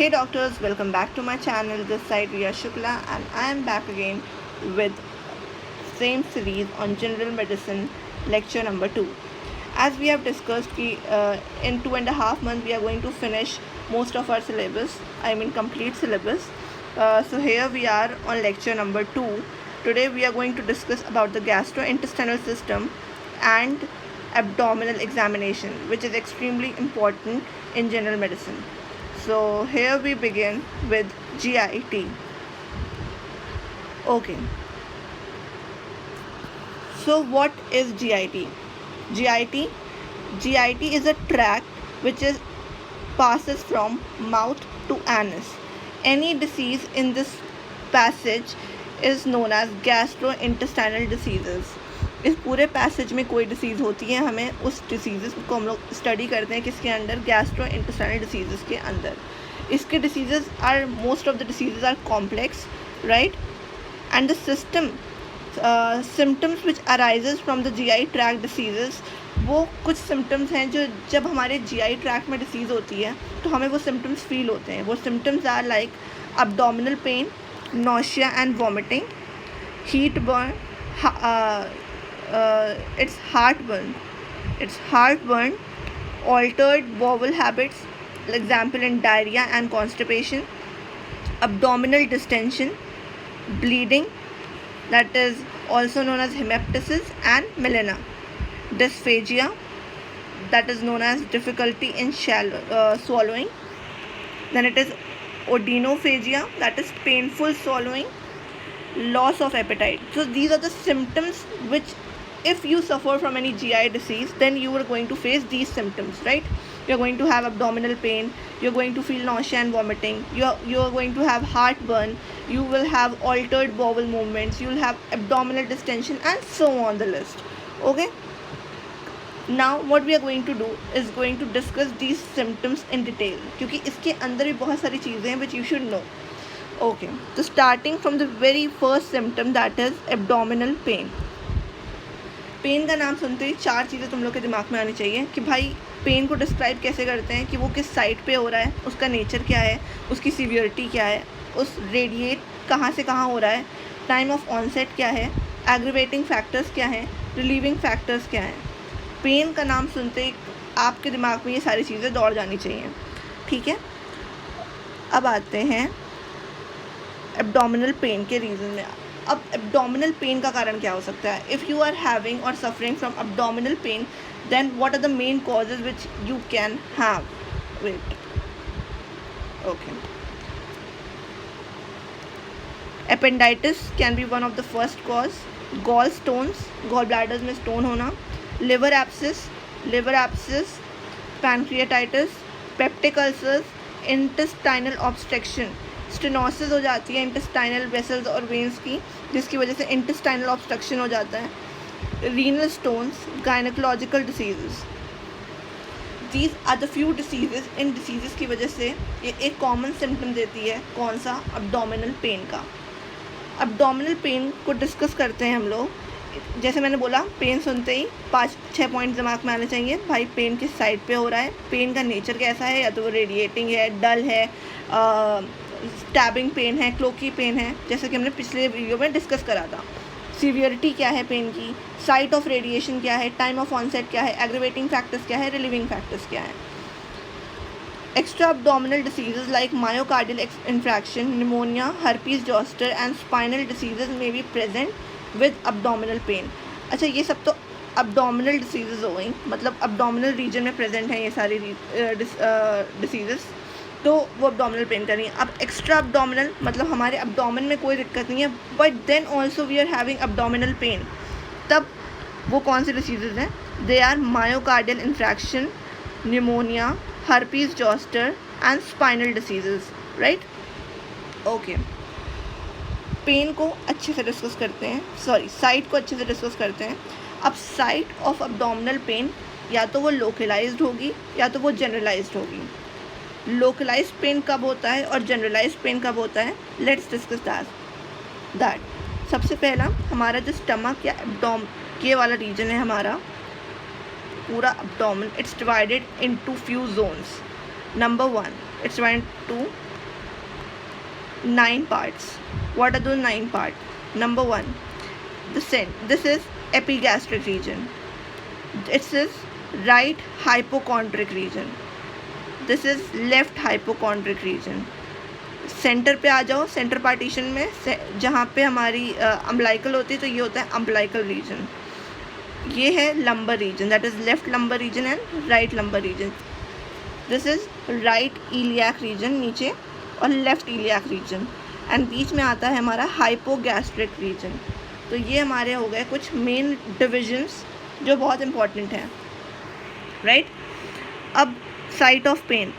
Hey doctors, welcome back to my channel. This side Riya Shukla and I am back again with same series on general medicine lecture number 2. As we have discussed in 2.5 months we are going to finish most of our syllabus, complete syllabus. So here we are on lecture number 2. Today we are going to discuss about the gastrointestinal system and abdominal examination, which is extremely important in general medicine. So here we begin with GIT. Okay. So what is GIT? GIT is a tract which passes from mouth to anus. Any disease in this passage is known as gastrointestinal diseases. इस पूरे passage में कोई disease होती है, हमें उस disease को हम लोग स्टडी करते हैं किसके अंदर, गैस्ट्रोइंटेस्टाइनल डिसीज़ के अंदर. इसके disease are most of the diseases are complex, right, and the symptoms which arises from the GI tract disease, वो कुछ सिम्टम्स हैं जो जब हमारे GI ट्रैक्ट में डिसीज़ होती है तो हमें वो सिम्टम्स फील होते हैं. वो symptoms are like abdominal pain, nausea and vomiting, heat burn, it's heartburn, altered bowel habits, example in diarrhea and constipation, abdominal distension, bleeding, that is also known as hemoptysis and melena, dysphagia, that is known as difficulty in swallowing, then it is odynophagia, that is painful swallowing, loss of appetite. So these are the symptoms which, if you suffer from any GI disease, then you are going to face these symptoms, right? You're going to have abdominal pain, you're going to feel nausea and vomiting, you're going to have heartburn, you will have altered bowel movements, you will have abdominal distension, and so on the list. Okay, now what we are going to do is going to discuss these symptoms in detail, क्योंकि इसके अंदर भी बहुत सारी चीज़ें हैं which you should know. Okay, so starting from the very first symptom, that is abdominal pain. Pain का नाम सुनते ही 4 चीज़ें तुम लोग के दिमाग में आनी चाहिए कि भाई पेन को डिस्क्राइब कैसे करते हैं, कि वो किस साइड पे हो रहा है, उसका नेचर क्या है, उसकी सीवियरिटी क्या है, उस रेडिएट कहाँ से कहाँ हो रहा है, टाइम ऑफ ऑनसेट क्या है, एग्रीवेटिंग फैक्टर्स क्या हैं, रिलीविंग फैक्टर्स क्या हैं. पेन का नाम सुनते ही आपके दिमाग में ये सारी चीज़ें दौड़ जानी चाहिए. ठीक है, अब आते हैं एब्डोमिनल पेन के रीज़न में. अब एब्डोमिनल पेन का कारण क्या हो सकता है? इफ़ यू आर हैविंग और suffering from abdominal pain, then what are the main causes which you can have. Wait, okay, appendicitis can be one of the first cause, gall stones, gall bladders में stone होना, liver abscess, pancreatitis, peptic ulcers, intestinal obstruction, stenosis हो जाती है intestinal vessels और veins की, जिसकी वजह से इंटेस्टाइनल ऑब्स्ट्रक्शन हो जाता है, renal stones, gynaecological diseases. These are the few diseases. इन डिसीजेस की वजह से ये एक कॉमन सिम्टम देती है. कौन सा? एब्डोमिनल पेन का. एब्डोमिनल पेन को डिस्कस करते हैं हम लोग. जैसे मैंने बोला, पेन सुनते ही 5-6 पॉइंट दिमाग में आने चाहिए. भाई पेन किस साइड पे हो रहा है, पेन का नेचर कैसा है, या तो वो रेडिएटिंग है, डल है, स्टैबिंग पेन है, क्लोकी पेन है, जैसे कि हमने पिछले वीडियो में डिस्कस करा था. सीवियरिटी क्या है पेन की, साइट ऑफ रेडिएशन क्या है, टाइम ऑफ ऑनसेट क्या है, एग्रीवेटिंग फैक्टर्स क्या है, रिलीविंग फैक्टर्स क्या है. Extra abdominal diseases like myocardial infarction, pneumonia, herpes zoster and spinal diseases may be present with abdominal pain. अच्छा, ये सब तो abdominal diseases हो गई, मतलब abdominal region में present हैं ये सारी diseases, तो वो abdominal pain कर रही हैं. अब extra abdominal मतलब हमारे abdomen में कोई दिक्कत नहीं है, but then also we are having abdominal pain. तब वो कौन सी diseases हैं? They are myocardial infarction, pneumonia, herpes zoster and spinal diseases, right? Okay, pain को अच्छे से डिस्कस करते हैं, साइट को अच्छे से डिस्कस करते हैं. अब साइट ऑफ एब्डोमिनल पेन या तो वो लोकलाइज्ड होगी या तो वो जनरलाइज्ड होगी. लोकलाइज्ड पेन कब होता है और जनरलाइज्ड पेन कब होता है? Let's discuss that. सबसे पहला हमारा जो स्टमक या ये वाला रीजन है हमारा, पूरा abdomen, it's divided into few zones. Number 1, it's divided into 9 parts. What are those 9 parts? Number 1, this is epigastric region. This is right hypochondric region. This is left hypochondric region. Centre पे आ जाओ, centre partition में जहाँ पे हमारी umbilical होती है, तो ये होता है अम्बलाइकल रीजन. ये है lumbar region, that is left lumbar region and right lumbar region. This is right iliac region नीचे और लेफ्ट इलियाक रीजन, एंड बीच में आता है हमारा हाइपोगैस्ट्रिक रीजन. तो ये हमारे हो गए कुछ मेन डिविजन्स जो बहुत इंपॉर्टेंट हैं, राइट. अब साइट ऑफ पेन,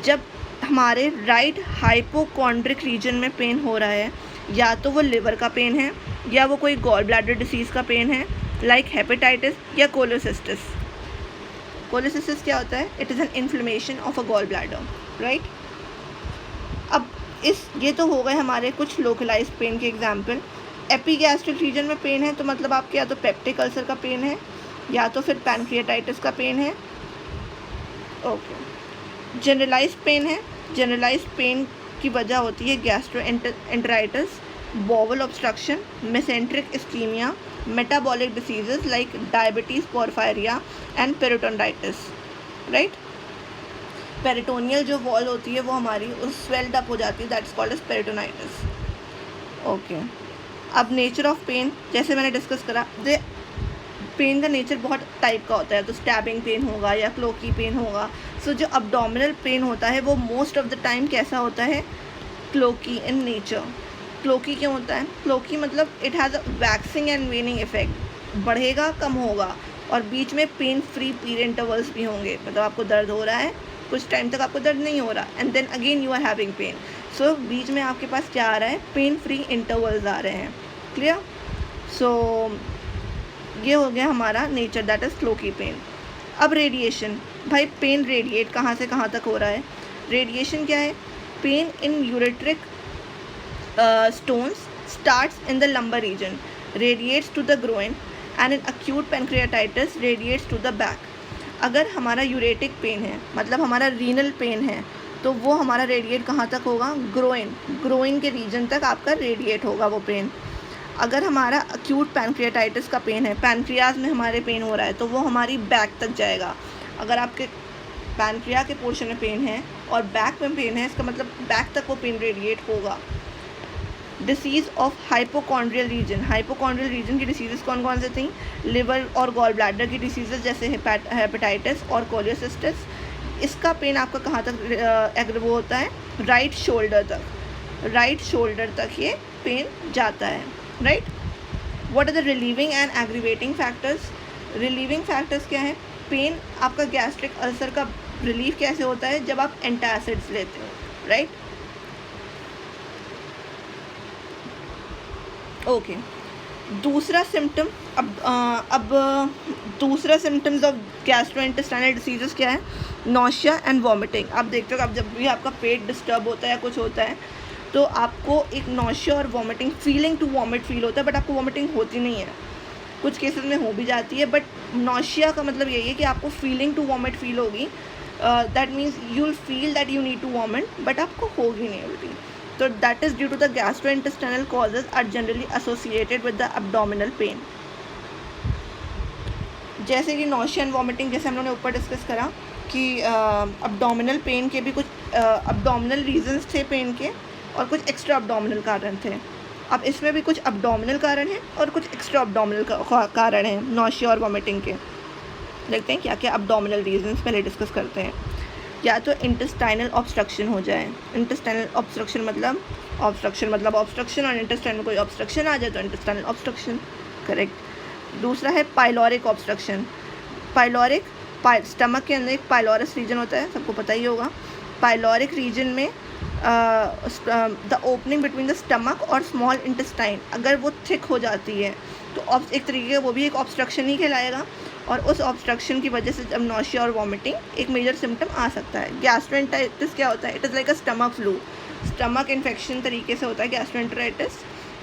जब हमारे राइट हाइपोकॉन्ड्रिक रीजन में पेन हो रहा है, या तो वो लिवर का पेन है या वो कोई गॉल ब्लैडर डिसीज़ का पेन है, लाइक हेपेटाइटिस या कोलोसिस्टिस. कोलोसिस्टिस क्या होता है? It is an inflammation of a gall bladder, right. अब ये तो हो गए हमारे कुछ लोकलाइज पेन के एग्जाम्पल. एपिगैस्ट्रिक रीजन में पेन है तो मतलब आपके या तो पेप्टिक अल्सर का पेन है या तो फिर पैनक्रियाटाइटिस का पेन है. ओके. जनरलाइज पेन है. जनरलाइज पेन की वजह होती है gastroenteritis, bowel obstruction, mesenteric ischaemia, metabolic diseases like diabetes, porphyria and peritonitis, right. Peritoneal जो वॉल होती है वो हमारी स्वेल्ड अप हो जाती है, that's called as peritonitis. Okay. अब नेचर ऑफ पेन, जैसे मैंने डिस्कस करा, पेन का नेचर बहुत टाइप का होता है, तो स्टैबिंग पेन होगा या क्लोकी पेन होगा. सो जो अब्डोमिनल पेन होता है वो मोस्ट ऑफ द टाइम कैसा होता है? क्लोकी इन नेचर. क्लोकी क्यों होता है? क्लोकी मतलब it has a waxing and वेनिंग effect, बढ़ेगा कम होगा, और बीच में पेन फ्री पीरियड इंटरवल्स भी होंगे. मतलब आपको दर्द हो रहा है, कुछ टाइम तक आपको दर्द नहीं हो रहा, and then again you are having pain. So बीच में आपके पास क्या आ रहा है? पेन फ्री इंटरवल्स आ रहे हैं. क्लियर? सो ये हो गया हमारा नेचर, दैट इज़ क्लोकी पेन. अब रेडिएशन. भाई पेन रेडिएट कहाँ से कहाँ तक हो रहा है? रेडिएशन क्या है? Pain in ureteric stones starts in the lumbar region, radiates to the groin, and in acute pancreatitis radiates to the back. अगर हमारा यूरेटिक पेन है, मतलब हमारा रीनल पेन है, तो वो हमारा रेडिएट कहाँ तक होगा? ग्रोइन के रीजन तक आपका रेडिएट होगा वो पेन. अगर हमारा अक्यूट पैनक्रियाटाइटिस का पेन है, पैनक्रियाज में हमारे पेन हो रहा है, तो वो हमारी बैक तक जाएगा. अगर आपके पैनक्रिया के पोर्शन में पेन है और बैक में पेन है, इसका मतलब बैक तक वो पेन रेडिएट होगा. Disease of hypochondrial region. Hypochondrial region की डिसीज़ कौन कौन से थी? लिवर और गॉल ब्लैडर की डिसीज़ जैसे हेपेटाइटिस और कोलियोसिस्टिस. इसका पेन आपका कहाँ तक वो होता है? राइट शोल्डर तक. राइट शोल्डर तक ये पेन जाता है, right. What are the relieving and aggravating factors? Relieving factors क्या है? पेन आपका गैस्ट्रिक अल्सर का रिलीफ कैसे होता है? जब आप एंटासिड्स लेते हो, राइट. ओके. दूसरा सिम्टम, अब दूसरा सिम्टम्स ऑफ गैस्ट्रोइंटेस्टाइनल डिसीजेस क्या है? Nausea and vomiting. आप देखते हो अब जब भी आपका पेट डिस्टर्ब होता है या कुछ होता है, तो आपको एक नॉशिया और vomiting, feeling to vomit feel होता है, बट आपको वॉमिटिंग होती नहीं है. कुछ केसेस में हो भी जाती है, बट नॉशिया का मतलब यही है कि आपको फीलिंग टू वॉमिट फील होगी. That means you will feel that you need to vomit, but आपको होगी नहीं उल्टी. तो that is due to the gastrointestinal causes are generally associated with the abdominal pain. जैसे कि नॉशिया एंड वॉमिटिंग, जैसे हम लोगों ने ऊपर डिस्कस करा कि अब्डोमिनल पेन के भी कुछ अब्डोमिनल रीजंस थे पेन के, और कुछ एक्स्ट्रा अब्डोमिनल कारण थे. अब इसमें भी कुछ अब्डोमिनल कारण हैं और कुछ एक्स्ट्रा अब्डोमिनल कारण हैं नॉशिया और वॉमिटिंग के. देखते हैं क्या क्या अब्डोमिनल रीजंस पहले डिस्कस करते हैं. या तो इंटेस्टाइनल ऑब्स्ट्रक्शन हो जाए. इंटेस्टाइनल ऑब्स्ट्रक्शन मतलब ऑब्स्ट्रक्शन, और इंटेस्टाइन में कोई ऑब्स्ट्रक्शन आ जाए तो इंटेस्टाइनल ऑब्स्ट्रक्शन, करेक्ट. दूसरा है पाइलोरिक ऑब्स्ट्रक्शन. पाइलोरिक, स्टमक के अंदर एक पाइलोरस रीजन होता है, सबको पता ही होगा. पाइलोरिक रीजन में the opening between the stomach और स्मॉल इंटेस्टाइन अगर वो थिक हो जाती है, तो एक तरीके का वो भी एक ऑब्स्ट्रक्शन ही कहलाएगा. और उस ऑब्स्ट्रक्शन की वजह से जब नॉशिया और वॉमिटिंग एक मेजर सिम्टम आ सकता है. गैस्ट्रोएंटेराइटिस क्या होता है? It is like a stomach flu, stomach infection तरीके से होता है गैस्ट्रोएंटेराइटिस.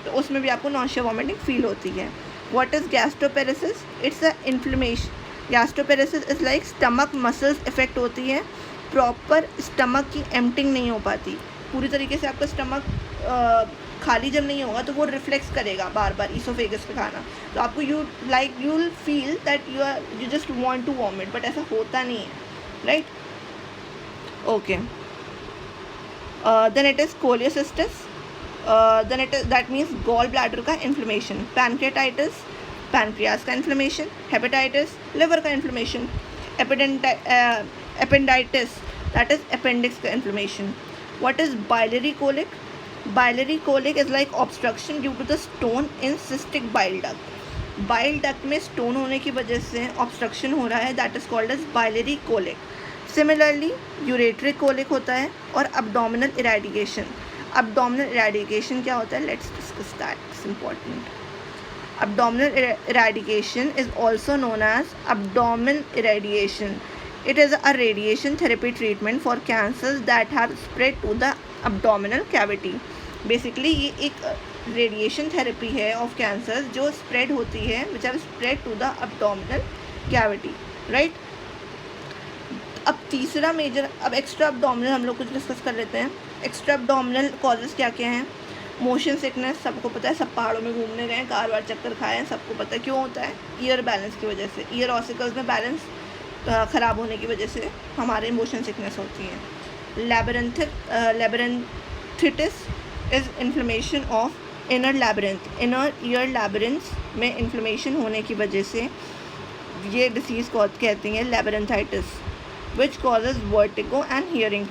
तो उसमें भी आपको नॉशिया वॉमिटिंग फील होती है. What is gastroparesis? It's a inflammation. Gastroparesis is like stomach muscles effect होती है, प्रॉपर स्टमक की एम्प्टिंग नहीं हो पाती, पूरी तरीके से आपका स्टमक खाली जब नहीं होगा तो वो रिफ्लेक्स करेगा बार बार ईसोफेगस पे खाना, तो आपको you will feel that you just want to vomit, but ऐसा होता नहीं है, right? Okay, then it is cholecystitis, then it is that means gall bladder का इन्फ्लेमेशन, पैनक्रियाटाइटिस पैनक्रियाज का इन्फ्लेमेशन, हेपेटाइटिस लिवर का inflammation, appendicitis that is appendix का inflammation. What is biliary colic? Biliary colic is like obstruction due to the stone in cystic bile duct. Bile duct में stone होने की वजह से obstruction हो रहा है, that is called as biliary colic. Similarly, ureteric colic होता है और abdominal irradiation. Abdominal irradiation क्या होता है? Let's discuss that. It's important. Abdominal irradiation is also known as abdomen irradiation. It is a radiation therapy treatment for cancers that have spread to the abdominal cavity. Basically ये एक radiation therapy है of cancer जो spread होती है, which have spread to the abdominal cavity, right? अब तीसरा major, अब extra abdominal हम लोग कुछ डिस्कस कर लेते हैं. एक्स्ट्रा abdominal कॉजेज़ क्या क्या हैं? मोशन सिकनेस, सबको पता है, सब पहाड़ों में घूमने गए, कार वार चक्कर खाए हैं, सबको पता है क्यों होता है. ईयर बैलेंस की वजह से, ईयर ऑसिकल्स में बैलेंस ख़राब होने की वजह से हमारे मोशन सिकनेस होती है. Labyrinthitis is inflammation of inner labyrinth, inner ear labyrinth में इन्फ्लेमेशन होने की वजह से ये डिसीज़ को कहती हैं labyrinthitis, which causes vertigo and hearing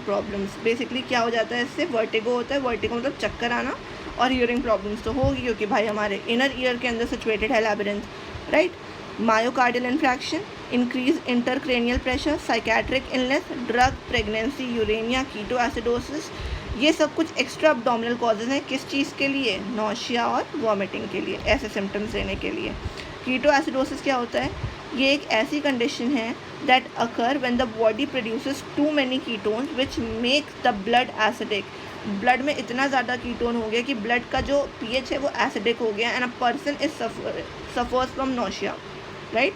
problems. Basically क्या हो जाता है इससे? वर्टिगो होता है, वर्टिगो मतलब चक्कर आना, और हियरिंग प्रॉब्लम्स तो होगी क्योंकि भाई हमारे इनर ईयर के अंदर सिचुएटेड है labyrinth, right? Myocardial infarction, increase intracranial pressure, psychiatric illness, drug, pregnancy, uraemia, keto acidosis, ये सब कुछ एक्स्ट्रा अब्डोमिनल कॉजेज़ हैं. किस चीज़ के लिए? नौशिया और वॉमिटिंग के लिए, ऐसे सिम्टम्स देने के लिए. कीटो एसिडोसिस क्या होता है? ये एक ऐसी कंडीशन है that occur when the body produces too many ketones which make the blood acidic. Blood में इतना ज़्यादा कीटोन हो गया कि ब्लड का जो pH है वो एसिडिक हो गया, and a person is suffers from nausea, right?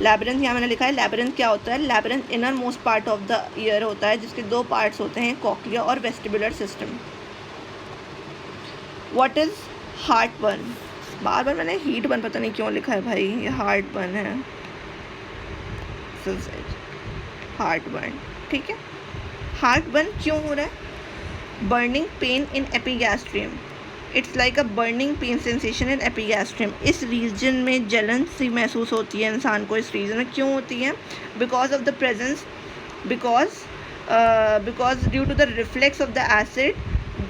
Labyrinth यहाँ मैंने लिखा है. लैबिरिंथ क्या होता है? Labyrinth inner most part of the ear होता है जिसके दो पार्ट्स होते हैं, कॉक्लिया और vestibular system. What is heartburn? बार बार मैंने हीट बर्न पता नहीं क्यों लिखा है भाई, ये हार्ट बर्न है. हार्ट बर्न, ठीक है. हार्ट बर्न क्यों हो रहा है? Burning pain in epigastrium. It's like a burning pain sensation in epigastrium. इस रीजन में जलन सी महसूस होती है इंसान को. इस रीजन में क्यों होती है? Because of the presence, because due to the reflex of the acid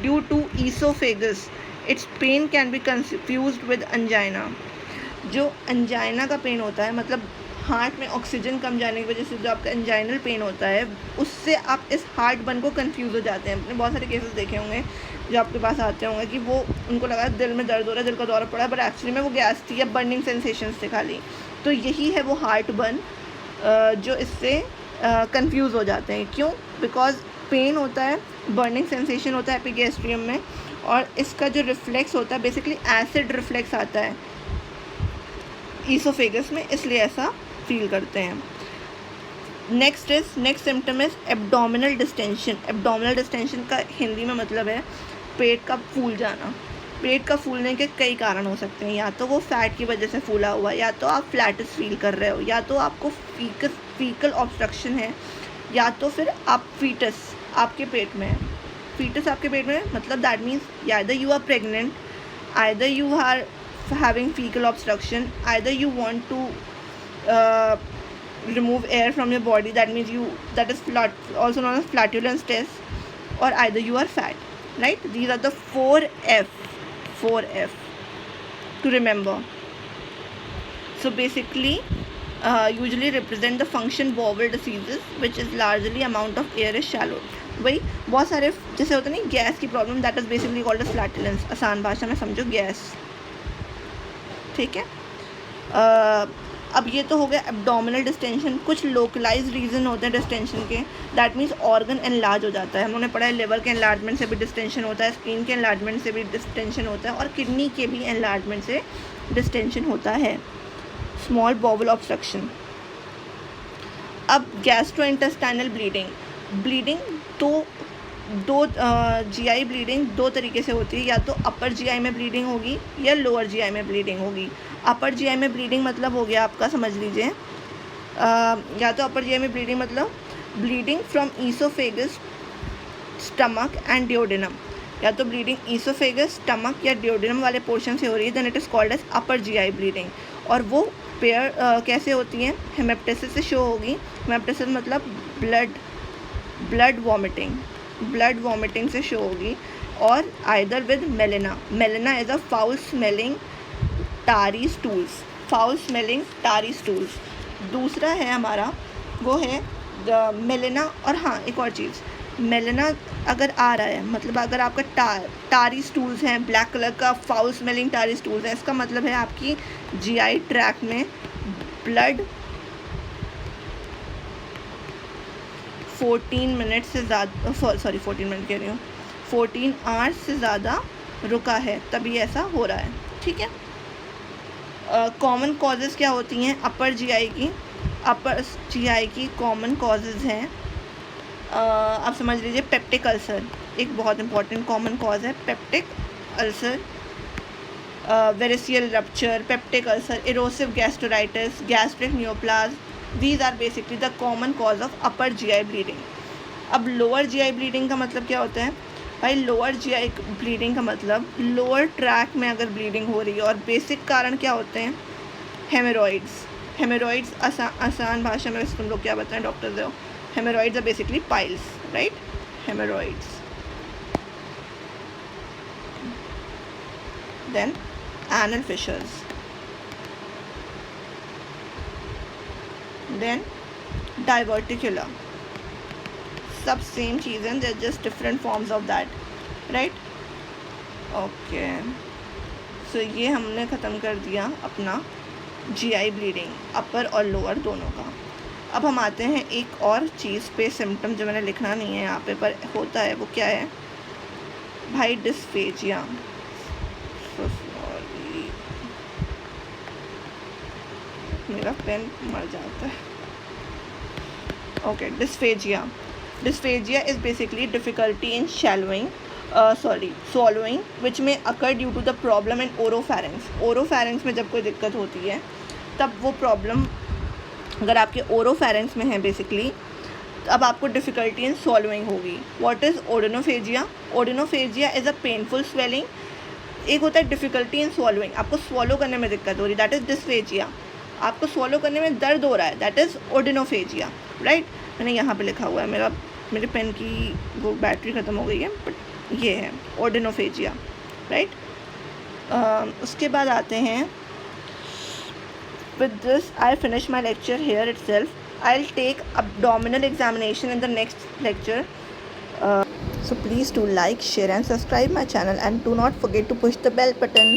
due to oesophagus. Its pain can be confused with angina. जो अंजाइना का पेन होता है, मतलब हार्ट में ऑक्सीजन कम जाने की वजह से जो आपका अंजाइनल पेन होता है, उससे आप इस हार्ट बर्न को कंफ्यूज हो जाते हैं. आपने बहुत सारे केसेस देखे होंगे जो आपके पास आते होंगे कि वो उनको लगा दिल में दर्द हो रहा है, दिल का दौरा पड़ा है, बट एक्चुअली में वो गैस थी या बर्निंग सेंसेशंस थे खाली. तो यही है वो हार्ट बर्न जो इससे कंफ्यूज हो जाते हैं. क्यों? बिकॉज पेन होता है, बर्निंग सेंसेशन होता है एपिगैस्ट्रियम में, और इसका जो रिफ्लेक्स होता है बेसिकली एसिड रिफ्लेक्स आता है ईसोफेगस में, इसलिए ऐसा फील करते हैं. Next symptom is abdominal distension. Abdominal distension का हिंदी में मतलब है पेट का फूल जाना. पेट का फूलने के कई कारण हो सकते हैं. या तो वो फैट की वजह से फूला हुआ, या तो आप फ्लैटिस फील कर रहे हो, या तो आपको फीकल ऑब्स्ट्रक्शन है, या तो फिर आप फीटस आपके पेट में है. फीटस आपके पेट में मतलब that means either you are pregnant, either you are having faecal obstruction, either you want to remove air from your body, that means that is also known as flatulence test, or either you are fat, right? These are the 4F to remember. So basically usually represent the function bowel diseases which is largely amount of air is shallow. वही बहुत सारे जैसे होता नहीं gas की problem, that is basically called as flatulence. आसान भाषा में समझो गैस, ठीक है. अब ये तो हो गया एब्डोमिनल डिस्टेंशन. कुछ लोकलाइज रीज़न होते हैं डिस्टेंशन के, दैट मीन्स ऑर्गन एनलार्ज हो जाता है. हम लोगों ने पढ़ा है लिवर के एनलार्जमेंट से भी डिस्टेंशन होता है, स्किन के एनलार्जमेंट से भी डिस्टेंशन होता है, और किडनी के भी एनलार्जमेंट से डिस्टेंशन होता है. Small bowel obstruction. अब गैस्ट्रोइंटेस्टाइनल ब्लीडिंग. ब्लीडिंग दो जीआई ब्लीडिंग दो तरीके से होती है, या तो अपर जीआई में ब्लीडिंग होगी या लोअर जीआई में ब्लीडिंग होगी। अपर जीआई में ब्लीडिंग मतलब हो गया आपका, समझ लीजिए, या तो अपर जीआई में ब्लीडिंग मतलब bleeding from oesophagus, stomach and duodenum, या तो ब्लीडिंग ईसोफेगस, स्टमक या डिओडिनम वाले पोर्शन से हो रही है, then it is called as upper GI bleeding. और वो पेयर कैसे होती हैं, हेमेप्टाइसिस से शो होगी। हेमेप्टाइसिस मतलब ब्लड वॉमिटिंग से शो होगी, और either with melena. Melena is a foul smelling tarry stools. दूसरा है हमारा, वो है मेलिना। और हाँ, एक और चीज़, मेलिना अगर आ रहा है, मतलब अगर आपका टारी स्टूल्स हैं, ब्लैक कलर का फाउल स्मेलिंग टारी स्टूल्स हैं, इसका मतलब है आपकी जीआई ट्रैक्ट में ब्लड 14 मिनट से ज़्यादा, 14 मिनट कह रही हूँ, 14 आवर्स से ज़्यादा रुका है, तभी ऐसा हो रहा है। ठीक है। कॉमन कॉजेज़ क्या होती हैं अपर जीआई की कॉमन कॉजेज़ हैं, आप समझ लीजिए, पेप्टिक अल्सर एक बहुत इंपॉर्टेंट कॉमन कॉज है। Peptic ulcer, variceal rupture, peptic ulcer, erosive gastritis, gastric neoplasm, these are basically the common cause of upper GI bleeding। अब लोअर GI bleeding का मतलब क्या होता है भाई? लोअर GI bleeding का मतलब लोअर ट्रैक में अगर ब्लीडिंग हो रही है, और बेसिक कारण क्या होते हैं? हेमोरॉइड्स आसान भाषा में तुम लोग क्या बताएं डॉक्टर दो? Haemorrhoids are basically piles, right? Haemorrhoids. Then anal fissures, then diverticula, सब सेम चीज़ें, they're just different forms of that, right? okay, so ये हमने ख़त्म कर दिया अपना जीआई ब्लीडिंग अपर और लोअर दोनों का। अब हम आते हैं एक और चीज़ पे, सिम्टम जो मैंने लिखना नहीं है यहाँ पे पर होता है, वो क्या है भाई? डिस्फेजिया। मेरा पेन मर जाता है। Okay, dysphagia is basically difficulty in swallowing which may occur due to the problem in oropharynx में जब कोई दिक्कत होती है, तब वो प्रॉब्लम अगर आपके ओरोफेरेंक्स में है बेसिकली, अब आपको डिफ़िकल्टी इन swallowing होगी। What is odynophagia? Odynophagia is a painful swelling. एक होता है डिफ़िकल्टी इन swallowing, आपको स्वॉलो करने में दिक्कत हो रही, दैट इज़ डिस्फेजिया। आपको स्वॉलो करने में दर्द हो रहा है, दैट इज़ ओडिनोफेजिया, राइट? मैंने यहाँ पे लिखा हुआ है, मेरे पेन की वो बैटरी ख़त्म हो गई है, बट ये है ओडिनोफेजिया, राइट? उसके बाद आते हैं, with this I finish my lecture here itself. I'll take abdominal examination in the next lecture. So please do like, share and subscribe my channel, and do not forget to push the bell button.